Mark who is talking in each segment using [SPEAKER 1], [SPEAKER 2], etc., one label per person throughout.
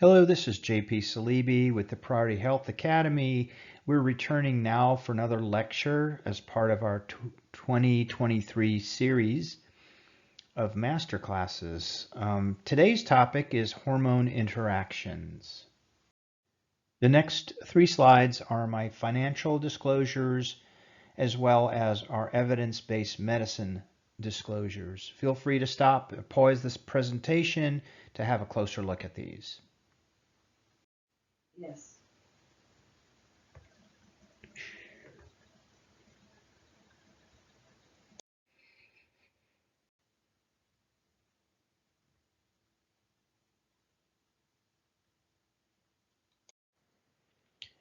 [SPEAKER 1] Hello, this is JP Saleeby with the Priority Health Academy. We're returning now for another lecture as part of our 2023 series of masterclasses. Today's topic is hormone interactions. The next 3 slides are my financial disclosures as well as our evidence-based medicine disclosures. Feel free to stop, pause this presentation to have a closer look at these.
[SPEAKER 2] Yes.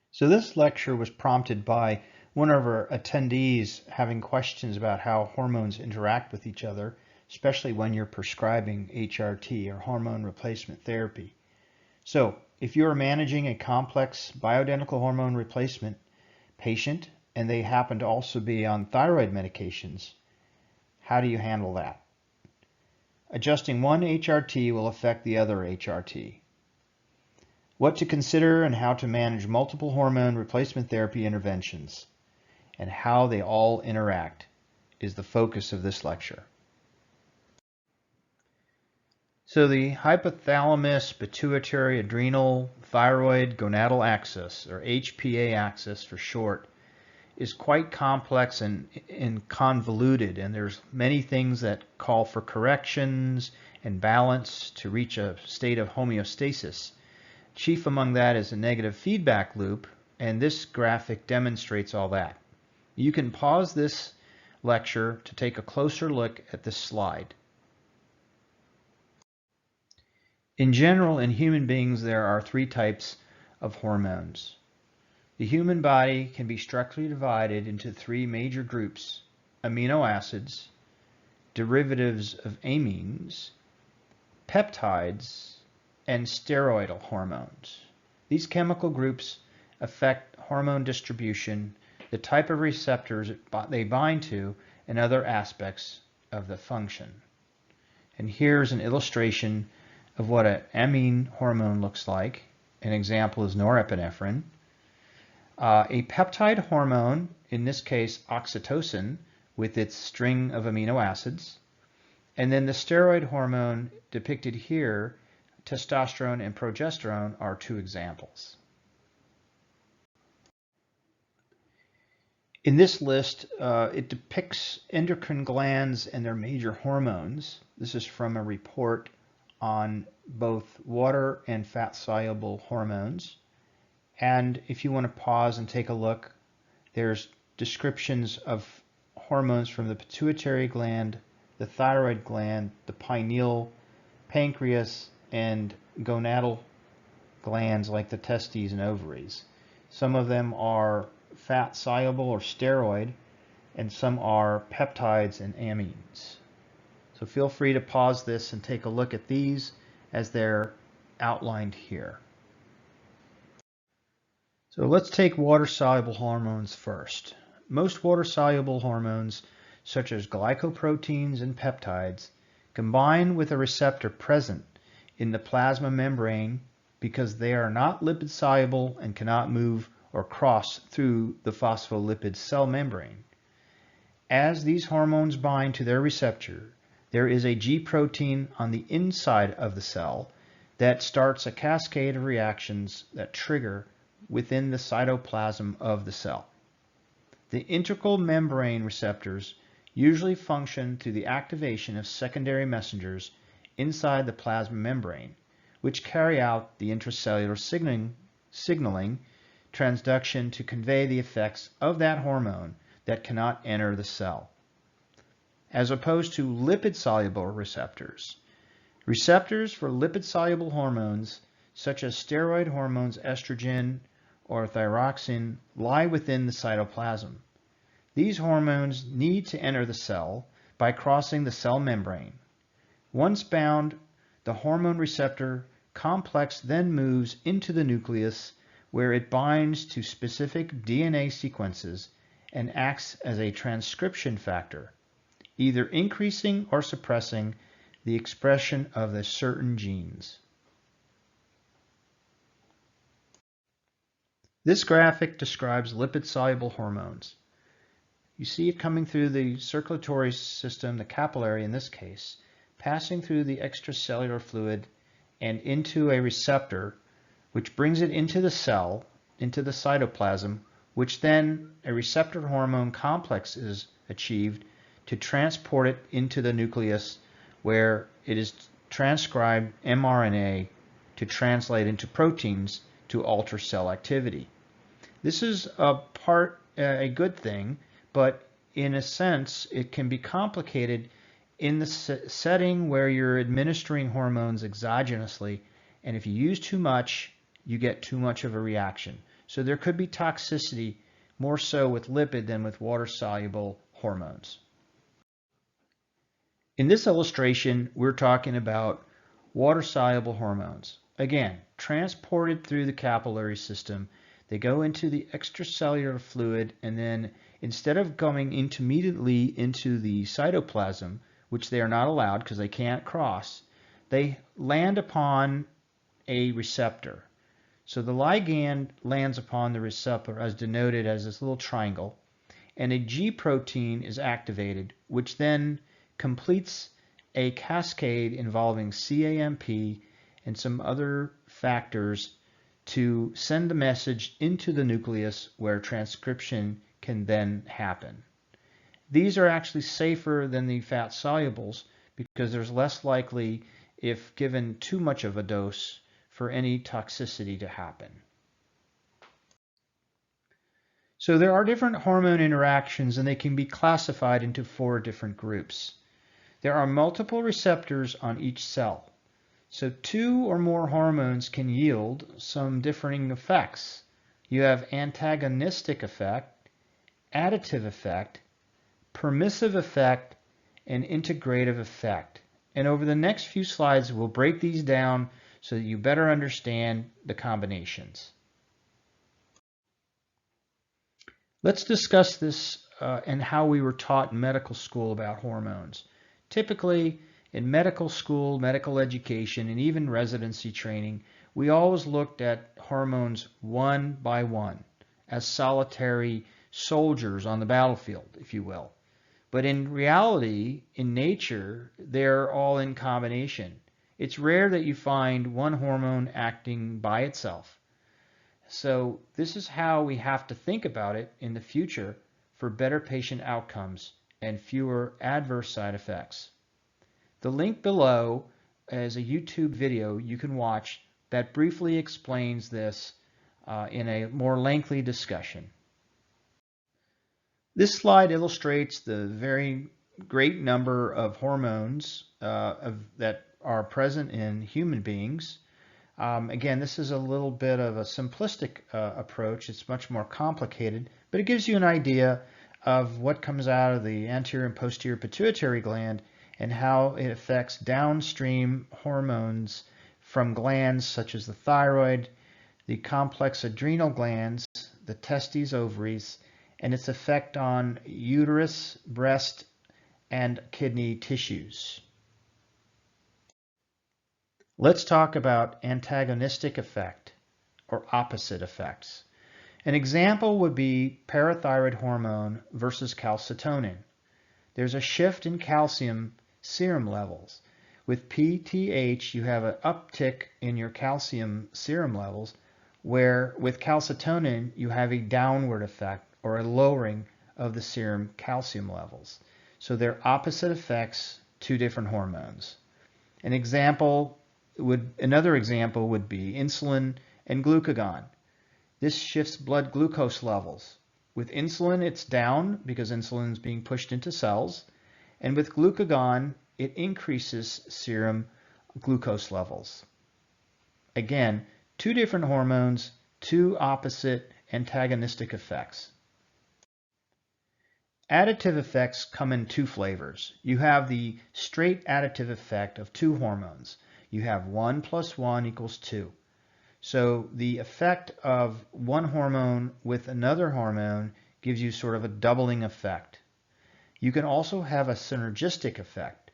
[SPEAKER 1] So this lecture was prompted by one of our attendees having questions about how hormones interact with each other, especially when you're prescribing HRT or hormone replacement therapy. So if you are managing a complex bioidentical hormone replacement patient and they happen to also be on thyroid medications, how do you handle that? Adjusting one HRT will affect the other HRT. What to consider and how to manage multiple hormone replacement therapy interventions and how they all interact is the focus of this lecture. So the hypothalamus, pituitary, adrenal, thyroid, gonadal axis, or HPA axis for short, is quite complex and convoluted, and there's many things that call for corrections and balance to reach a state of homeostasis. Chief among that is a negative feedback loop, and this graphic demonstrates all that. You can pause this lecture to take a closer look at this slide. In general, in human beings, there are 3 types of hormones. The human body can be structurally divided into 3 major groups: amino acids, derivatives of amines, peptides, and steroidal hormones. These chemical groups affect hormone distribution, the type of receptors they bind to, and other aspects of the function. And here's an illustration of what an amine hormone looks like. An example is norepinephrine. A peptide hormone, in this case oxytocin, with its string of amino acids. And then the steroid hormone depicted here, testosterone and progesterone, are 2 examples. In this list, it depicts endocrine glands and their major hormones. This is from a report on both water and fat-soluble hormones. And if you want to pause and take a look, there's descriptions of hormones from the pituitary gland, the thyroid gland, the pineal, pancreas, and gonadal glands like the testes and ovaries. Some of them are fat-soluble or steroid, and some are peptides and amines. So feel free to pause this and take a look at these as they're outlined here. So let's take water-soluble hormones first. Most water-soluble hormones, such as glycoproteins and peptides, combine with a receptor present in the plasma membrane because they are not lipid-soluble and cannot move or cross through the phospholipid cell membrane. As these hormones bind to their receptor, there is a G protein on the inside of the cell that starts a cascade of reactions that trigger within the cytoplasm of the cell. The integral membrane receptors usually function through the activation of secondary messengers inside the plasma membrane, which carry out the intracellular signaling transduction to convey the effects of that hormone that cannot enter the cell. As opposed to lipid-soluble receptors. Receptors for lipid-soluble hormones, such as steroid hormones estrogen or thyroxine, lie within the cytoplasm. These hormones need to enter the cell by crossing the cell membrane. Once bound, the hormone receptor complex then moves into the nucleus where it binds to specific DNA sequences and acts as a transcription factor, either increasing or suppressing the expression of the certain genes. This graphic describes lipid-soluble hormones. You see it coming through the circulatory system, the capillary in this case, passing through the extracellular fluid and into a receptor, which brings it into the cell, into the cytoplasm, which then a receptor hormone complex is achieved to transport it into the nucleus, where it is transcribed mRNA to translate into proteins to alter cell activity. This is a good thing, but in a sense it can be complicated in the setting where you're administering hormones exogenously, and if you use too much, you get too much of a reaction. So there could be toxicity more so with lipid than with water-soluble hormones. In this illustration, we're talking about water-soluble hormones. Again, transported through the capillary system, they go into the extracellular fluid, and then instead of going immediately into the cytoplasm, which they are not allowed because they can't cross, they land upon a receptor. So the ligand lands upon the receptor as denoted as this little triangle, and a G protein is activated, which then completes a cascade involving CAMP and some other factors to send the message into the nucleus where transcription can then happen. These are actually safer than the fat solubles because there's less likely, if given too much of a dose, for any toxicity to happen. So there are different hormone interactions, and they can be classified into 4 different groups. There are multiple receptors on each cell. So 2 or more hormones can yield some differing effects. You have antagonistic effect, additive effect, permissive effect, and integrative effect. And over the next few slides, we'll break these down so that you better understand the combinations. Let's discuss this and how we were taught in medical school about hormones. Typically, in medical school, medical education, and even residency training, we always looked at hormones one by one, as solitary soldiers on the battlefield, if you will. But in reality, in nature, they're all in combination. It's rare that you find one hormone acting by itself. So this is how we have to think about it in the future for better patient outcomes and fewer adverse side effects. The link below is a YouTube video you can watch that briefly explains this in a more lengthy discussion. This slide illustrates the very great number of hormones that are present in human beings. Again, this is a little bit of a simplistic approach. It's much more complicated, but it gives you an idea of what comes out of the anterior and posterior pituitary gland and how it affects downstream hormones from glands such as the thyroid, the complex adrenal glands, the testes, ovaries, and its effect on uterus, breast, and kidney tissues. Let's talk about antagonistic effect or opposite effects. An example would be parathyroid hormone versus calcitonin. There's a shift in calcium serum levels. With PTH, you have an uptick in your calcium serum levels, where with calcitonin, you have a downward effect or a lowering of the serum calcium levels. So they're opposite effects, 2 different hormones. Another example would be insulin and glucagon. This shifts blood glucose levels. With insulin, it's down because insulin is being pushed into cells, and with glucagon, it increases serum glucose levels. Again, 2 different hormones, 2 opposite antagonistic effects. Additive effects come in 2 flavors. You have the straight additive effect of 2 hormones. You have 1 + 1 = 2. So the effect of one hormone with another hormone gives you sort of a doubling effect. You can also have a synergistic effect,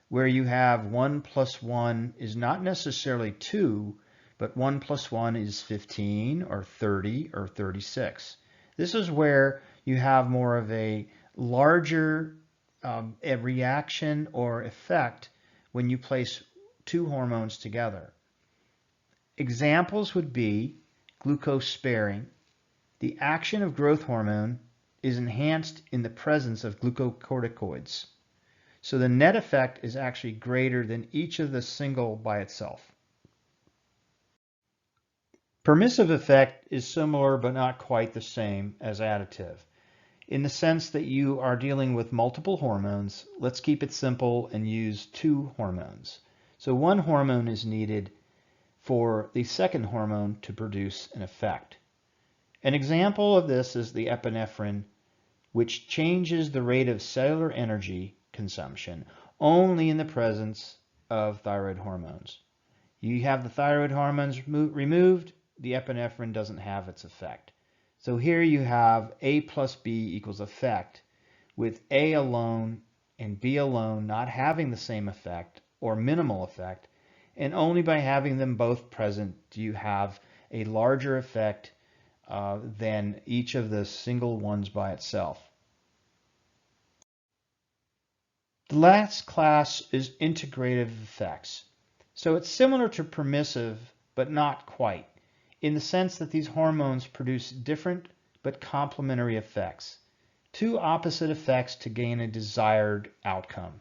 [SPEAKER 1] where you have 1 + 1 is not necessarily 2, but 1 plus 1 is 15 or 30 or 36. This is where you have more of a larger a reaction or effect when you place two hormones together. Examples would be glucose sparing. The action of growth hormone is enhanced in the presence of glucocorticoids. So the net effect is actually greater than each of the single by itself. Permissive effect is similar but not quite the same as additive. In the sense that you are dealing with multiple hormones, let's keep it simple and use two hormones. So one hormone is needed for the second hormone to produce an effect. An example of this is the epinephrine, which changes the rate of cellular energy consumption only in the presence of thyroid hormones. You have the thyroid hormones removed, the epinephrine doesn't have its effect. So here you have A plus B equals effect, with A alone and B alone not having the same effect or minimal effect, and only by having them both present do you have a larger effect than each of the single ones by itself. The last class is integrative effects. So it's similar to permissive, but not quite, in the sense that these hormones produce different but complementary effects, two opposite effects to gain a desired outcome.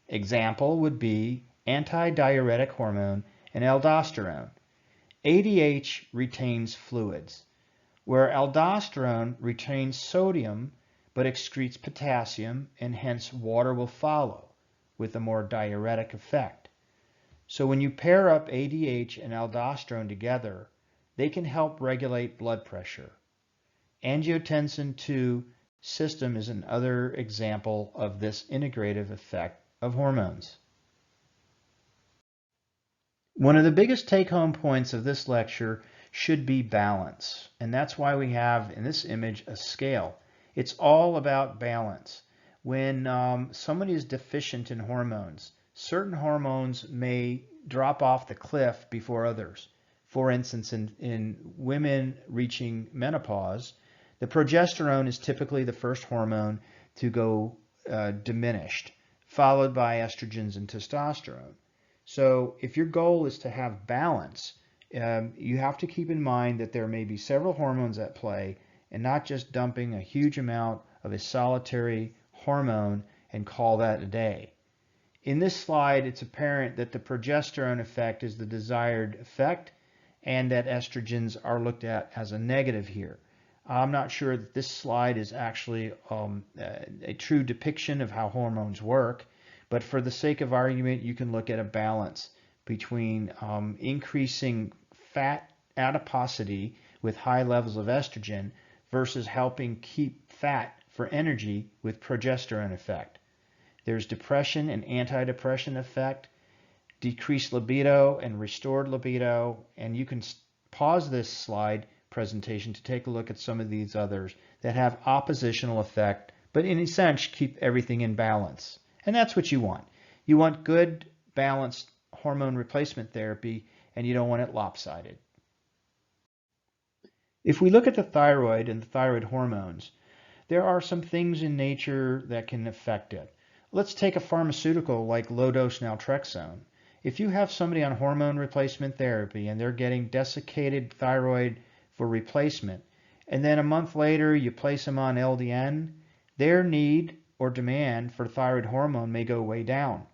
[SPEAKER 1] Example would be antidiuretic hormone and aldosterone. ADH retains fluids, where aldosterone retains sodium but excretes potassium, and hence water will follow with a more diuretic effect. So when you pair up ADH and aldosterone together, they can help regulate blood pressure. Angiotensin II system is another example of this integrative effect of hormones. One of the biggest take-home points of this lecture should be balance, and that's why we have in this image a scale. It's all about balance. When somebody is deficient in hormones, certain hormones may drop off the cliff before others. For instance, in women reaching menopause, the progesterone is typically the first hormone to go diminished, followed by estrogens and testosterone. So if your goal is to have balance, you have to keep in mind that there may be several hormones at play and not just dumping a huge amount of a solitary hormone and call that a day. In this slide, it's apparent that the progesterone effect is the desired effect and that estrogens are looked at as a negative here. I'm not sure that this slide is actually a true depiction of how hormones work, but for the sake of argument, you can look at a balance between increasing fat adiposity with high levels of estrogen versus helping keep fat for energy with progesterone effect. There's depression and antidepressant effect, decreased libido and restored libido, and you can pause this slide presentation to take a look at some of these others that have oppositional effect, but in a sense keep everything in balance. And that's what you want. You want good, balanced hormone replacement therapy, and you don't want it lopsided. If we look at the thyroid and the thyroid hormones, there are some things in nature that can affect it. Let's take a pharmaceutical like low-dose naltrexone. If you have somebody on hormone replacement therapy and they're getting desiccated thyroid for replacement, and then a month later you place them on LDN, their need or demand for thyroid hormone may go way down.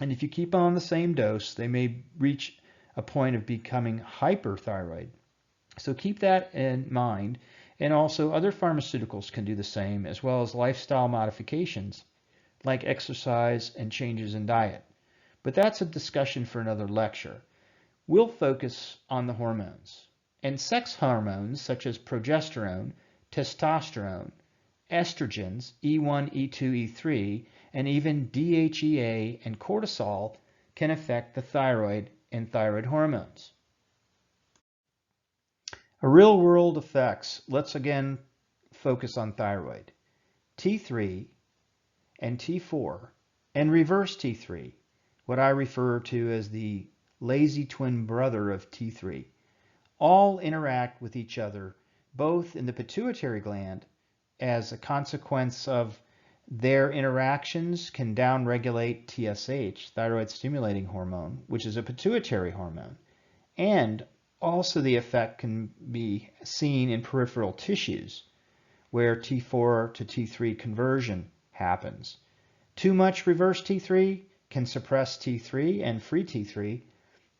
[SPEAKER 1] And if you keep on the same dose, they may reach a point of becoming hyperthyroid. So keep that in mind, and also other pharmaceuticals can do the same, as well as lifestyle modifications like exercise and changes in diet. But that's a discussion for another lecture. We'll focus on the hormones. And sex hormones such as progesterone, testosterone, estrogens, E1, E2, E3, and even DHEA and cortisol can affect the thyroid and thyroid hormones. Real-world effects. Let's again focus on thyroid. T3 and T4 and reverse T3, what I refer to as the lazy twin brother of T3, all interact with each other, both in the pituitary gland as a consequence of their interactions can downregulate TSH, thyroid stimulating hormone, which is a pituitary hormone. And also the effect can be seen in peripheral tissues where T4 to T3 conversion happens. Too much reverse T3 can suppress T3 and free T3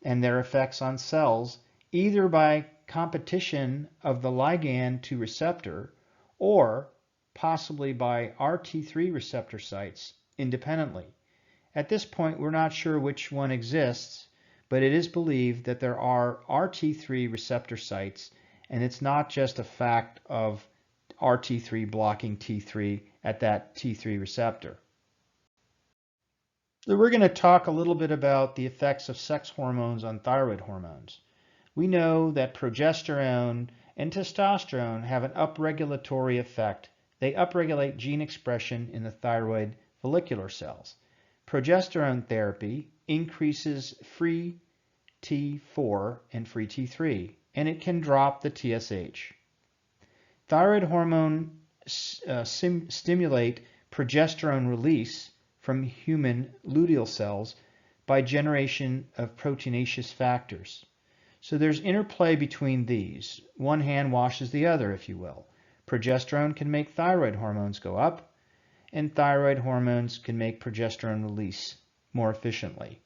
[SPEAKER 1] and their effects on cells either by competition of the ligand to receptor or possibly by RT3 receptor sites independently. At this point, we're not sure which one exists, but it is believed that there are RT3 receptor sites, and it's not just a fact of RT3 blocking T3 at that T3 receptor. So we're going to talk a little bit about the effects of sex hormones on thyroid hormones. We know that progesterone and testosterone have an upregulatory effect. They upregulate gene expression in the thyroid follicular cells. Progesterone therapy increases free T4 and free T3, and it can drop the TSH. Thyroid hormone stimulate progesterone release from human luteal cells by generation of proteinaceous factors. So there's interplay between these. One hand washes the other, if you will. Progesterone can make thyroid hormones go up, and thyroid hormones can make progesterone release more efficiently.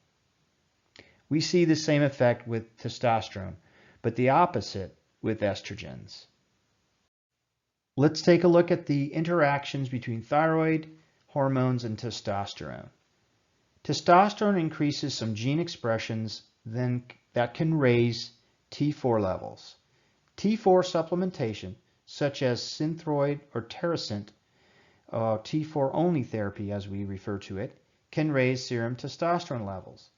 [SPEAKER 1] We see the same effect with testosterone, but the opposite with estrogens. Let's take a look at the interactions between thyroid hormones and testosterone. Testosterone increases some gene expressions that can raise T4 levels. T4 supplementation, such as Synthroid or Terracint, T4 only therapy as we refer to it, can raise serum testosterone levels.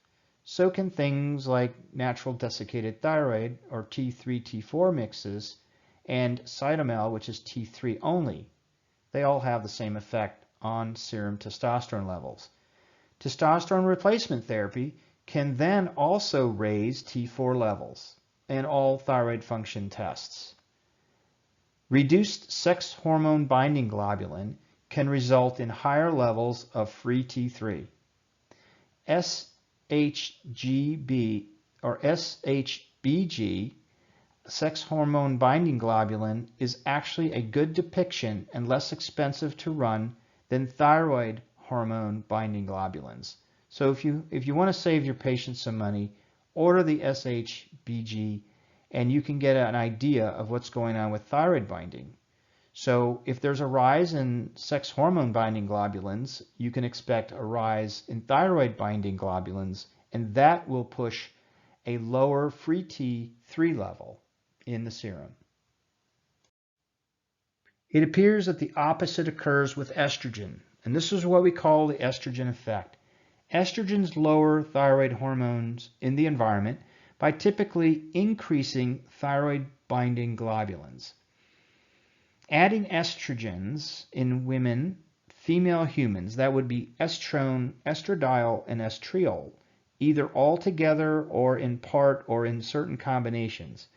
[SPEAKER 1] So can things like natural desiccated thyroid or T3-T4 mixes and Cytomel, which is T3 only. They all have the same effect on serum testosterone levels. Testosterone replacement therapy can then also raise T4 levels in all thyroid function tests. Reduced sex hormone binding globulin can result in higher levels of free T3. SHGB or SHBG, sex hormone binding globulin, is actually a good depiction and less expensive to run than thyroid hormone binding globulins. So if you want to save your patients some money, order the SHBG and you can get an idea of what's going on with thyroid binding. So if there's a rise in sex hormone binding globulins, you can expect a rise in thyroid binding globulins, and that will push a lower free T3 level in the serum. It appears that the opposite occurs with estrogen, and this is what we call the estrogen effect. Estrogens lower thyroid hormones in the environment by typically increasing thyroid binding globulins. Adding estrogens in women, female humans, that would be estrone, estradiol, and estriol, either all together or in part or in certain combinations,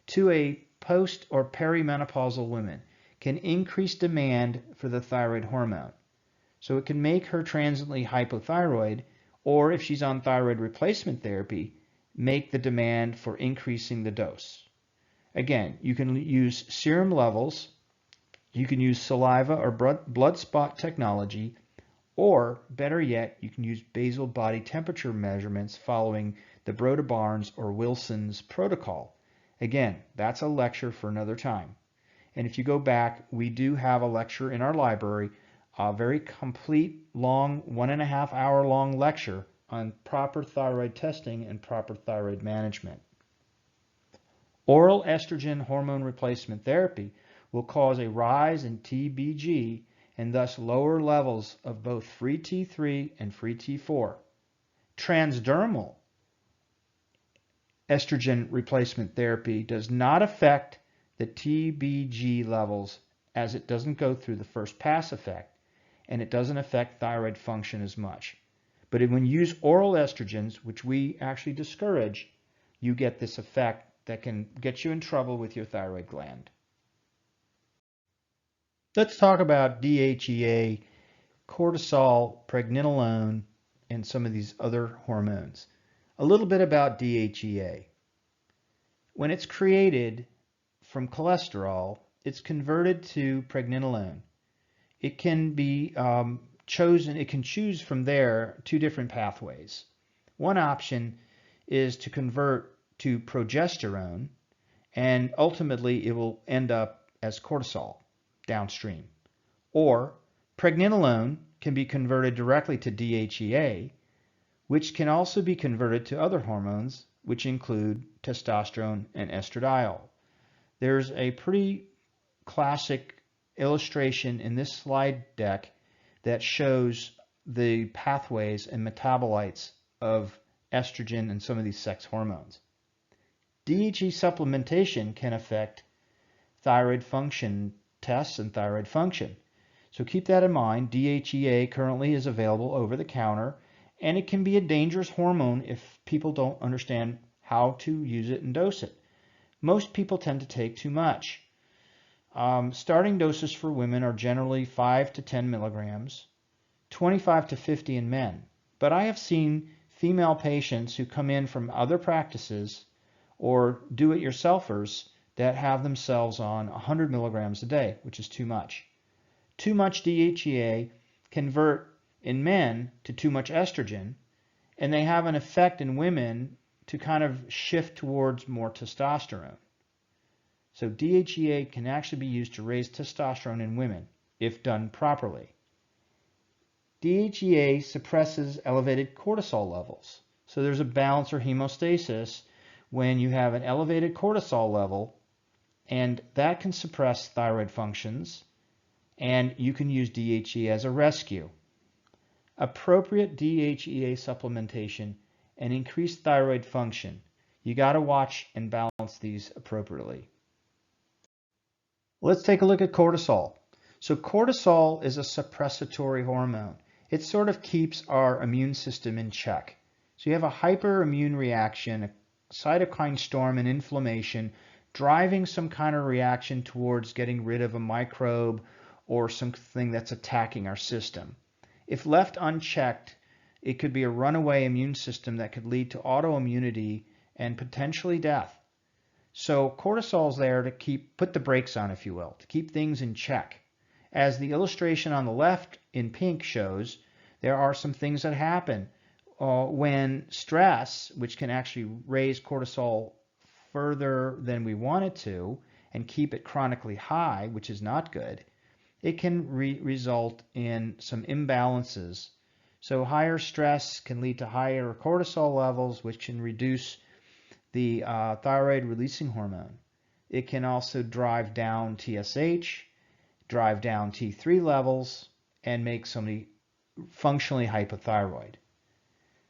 [SPEAKER 1] to a post or perimenopausal woman can increase demand for the thyroid hormone. So it can make her transiently hypothyroid, or if she's on thyroid replacement therapy, make the demand for increasing the dose. Again, you can use serum levels, you can use saliva or blood spot technology, or better yet, you can use basal body temperature measurements following the Broda-Barnes or Wilson's protocol. Again, that's a lecture for another time. And if you go back, we do have a lecture in our library, a very complete, long, 1.5 hour long lecture on proper thyroid testing and proper thyroid management. Oral estrogen hormone replacement therapy will cause a rise in TBG and thus lower levels of both free T3 and free T4. Transdermal estrogen replacement therapy does not affect the TBG levels, as it doesn't go through the first pass effect, and it doesn't affect thyroid function as much. But when you use oral estrogens, which we actually discourage, you get this effect that can get you in trouble with your thyroid gland. Let's talk about DHEA, cortisol, pregnenolone, and some of these other hormones. A little bit about DHEA. When it's created from cholesterol, it's converted to pregnenolone. It can be it can choose from there two different pathways. One option is to convert to progesterone, and ultimately it will end up as cortisol downstream. Or pregnenolone can be converted directly to DHEA, which can also be converted to other hormones, which include testosterone and estradiol. There's a pretty classic illustration in this slide deck that shows the pathways and metabolites of estrogen and some of these sex hormones. DHEA supplementation can affect thyroid function tests and thyroid function. So keep that in mind. DHEA currently is available over the counter, and it can be a dangerous hormone if people don't understand how to use it and dose it. Most people tend to take too much. Starting doses for women are generally 5 to 10 milligrams, 25 to 50 in men. But I have seen female patients who come in from other practices or do-it-yourselfers that have themselves on 100 milligrams a day, which is too much. Too much DHEA convert in men to too much estrogen, and they have an effect in women to kind of shift towards more testosterone. So DHEA can actually be used to raise testosterone in women if done properly. DHEA suppresses elevated cortisol levels. So there's a balance or hemostasis when you have an elevated cortisol level, and that can suppress thyroid functions, and you can use DHEA as a rescue. Appropriate DHEA supplementation and increased thyroid function. You got to watch and balance these appropriately. Let's take a look at cortisol. So cortisol is a suppressatory hormone. It sort of keeps our immune system in check. So you have a hyperimmune reaction, a cytokine storm and inflammation, driving some kind of reaction towards getting rid of a microbe or something that's attacking our system. If left unchecked, it could be a runaway immune system that could lead to autoimmunity and potentially death. So cortisol is there to put the brakes on, if you will, to keep things in check. As the illustration on the left in pink shows, there are some things that happen when stress, which can actually raise cortisol further than we want it to and keep it chronically high, which is not good, it can result in some imbalances. So higher stress can lead to higher cortisol levels, which can reduce the thyroid releasing hormone. It can also drive down TSH, drive down T3 levels, and make somebody functionally hypothyroid.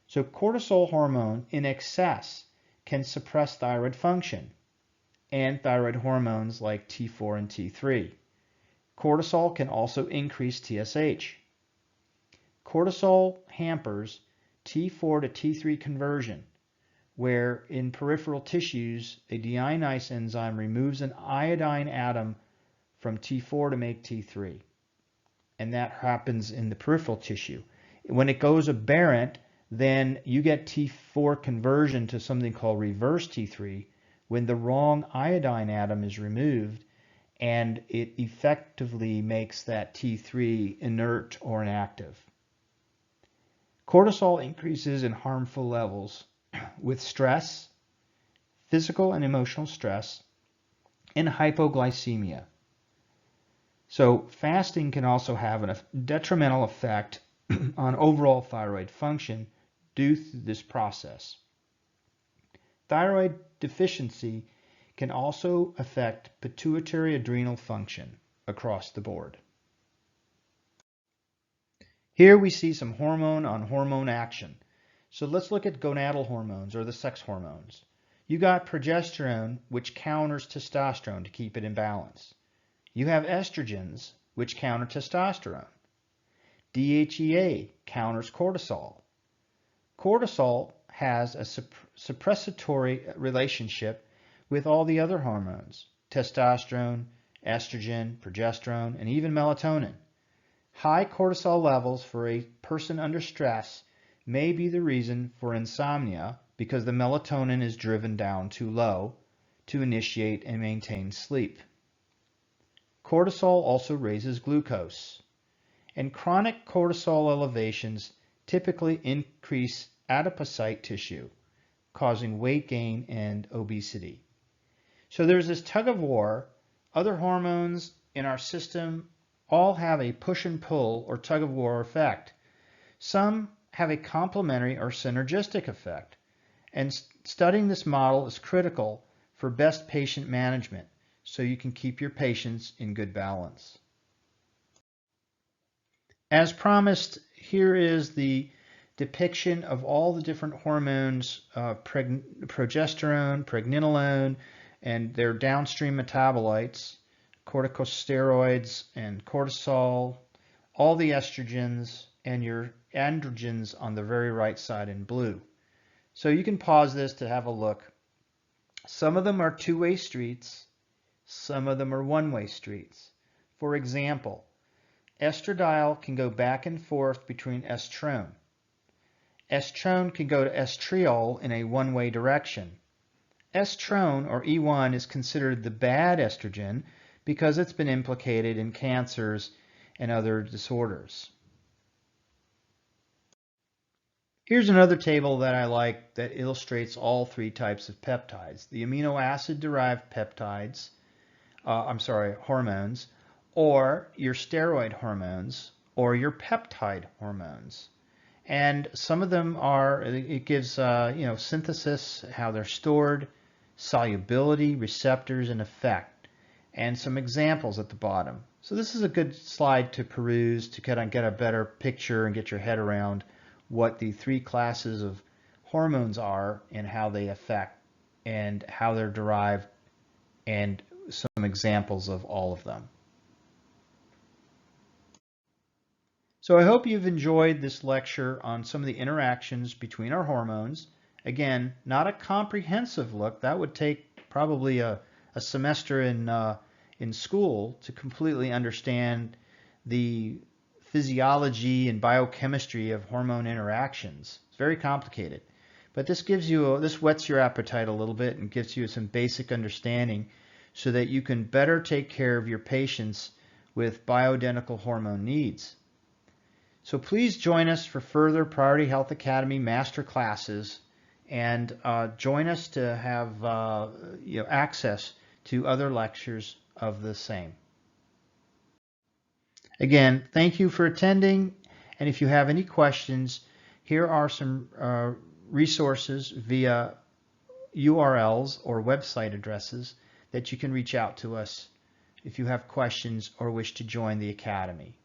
[SPEAKER 1] So cortisol hormone in excess can suppress thyroid function and thyroid hormones like T4 and T3. Cortisol can also increase TSH. Cortisol hampers T4 to T3 conversion, where in peripheral tissues, a deionase enzyme removes an iodine atom from T4 to make T3. And that happens in the peripheral tissue. When it goes aberrant, then you get T4 conversion to something called reverse T3 when the wrong iodine atom is removed, and it effectively makes that T3 inert or inactive. Cortisol increases in harmful levels with stress, physical and emotional stress, and hypoglycemia. So fasting can also have a detrimental effect on overall thyroid function due to this process. Thyroid deficiency can also affect pituitary adrenal function across the board. Here we see some hormone on hormone action. So let's look at gonadal hormones, or the sex hormones. You got progesterone, which counters testosterone to keep it in balance. You have estrogens, which counter testosterone. DHEA counters cortisol. Cortisol has a suppressatory relationship with all the other hormones, testosterone, estrogen, progesterone, and even melatonin. High cortisol levels for a person under stress may be the reason for insomnia because the melatonin is driven down too low to initiate and maintain sleep. Cortisol also raises glucose, and chronic cortisol elevations typically increase adipocyte tissue, causing weight gain and obesity. So there's this tug of war. Other hormones in our system all have a push and pull or tug of war effect. Some have a complementary or synergistic effect, and studying this model is critical for best patient management so you can keep your patients in good balance. As promised, here is the depiction of all the different hormones, progesterone, pregnenolone, and their downstream metabolites, corticosteroids and cortisol, all the estrogens, and your androgens on the very right side in blue. So you can pause this to have a look. Some of them are two-way streets, some of them are one-way streets. For example, estradiol can go back and forth between estrone. Estrone can go to estriol in a one-way direction. Estrone, or E1, is considered the bad estrogen because it's been implicated in cancers and other disorders. Here's another table that I like that illustrates all three types of peptides. The amino acid-derived peptides, hormones, or your steroid hormones, or your peptide hormones. And some of them are, it gives, synthesis, how they're stored, solubility, receptors, and effect, and some examples at the bottom. So this is a good slide to peruse to get a better picture and get your head around what the three classes of hormones are and how they affect and how they're derived, and some examples of all of them. So I hope you've enjoyed this lecture on some of the interactions between our hormones. Again, not a comprehensive look. That would take probably a semester in school to completely understand the physiology and biochemistry of hormone interactions. It's very complicated. But this whets your appetite a little bit and gives you some basic understanding so that you can better take care of your patients with bioidentical hormone needs. So please join us for further Priority Health Academy master classes, and join us to have access to other lectures of the same. Again, thank you for attending, and if you have any questions, here are some resources via URLs or website addresses that you can reach out to us if you have questions or wish to join the Academy.